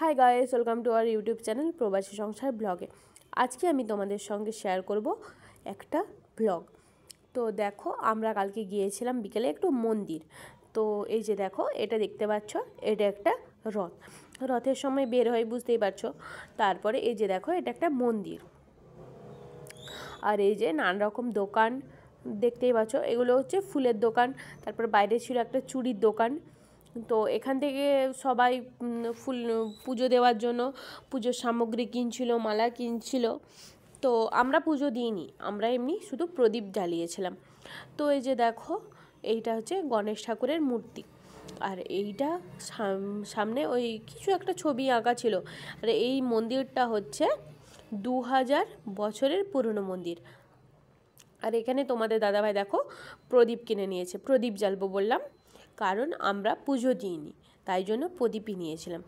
Hi guys, welcome to our YouTube channel প্রবাসী সংসার ব্লগে। আজকে আমি তোমাদের সঙ্গে শেয়ার করব একটা ব্লগ। তো দেখো, আমরা কালকে গিয়েছিলাম বিকেলে একটু মন্দির। তো এই যে দেখো, এটা দেখতে পাচ্ছ, এটা একটা রথের সময় বের হয়, বুঝতেই পারছো। তারপরে এই যে দেখো, এটা একটা মন্দির। আর এই যে নানা রকম দোকান দেখতেই পাচ্ছ, এগুলো হচ্ছে ফুলের দোকান। তারপর বাইরে ছিল একটা চুড়ির দোকান। তো এখান থেকে সবাই ফুল পুজো দেওয়ার জন্য পুজোর সামগ্রী কিনছিল, মালা কিনছিল। তো আমরা পুজো দিইনি, আমরা এমনি শুধু প্রদীপ জ্বালিয়েছিলাম। তো এই যে দেখো, এইটা হচ্ছে গণেশ ঠাকুরের মূর্তি। আর এইটা সামনে ওই কিছু একটা ছবি আঁকা ছিল। আর এই মন্দিরটা হচ্ছে 2000 বছরের পুরনো মন্দির। আর এখানে তোমাদের দাদাভাই দেখো প্রদীপ কিনে নিয়েছে। প্রদীপ জ্বালবো বললাম, কারণ আমরা পুজো দিইনি, তাই জন্য প্রদীপই নিয়েছিলাম।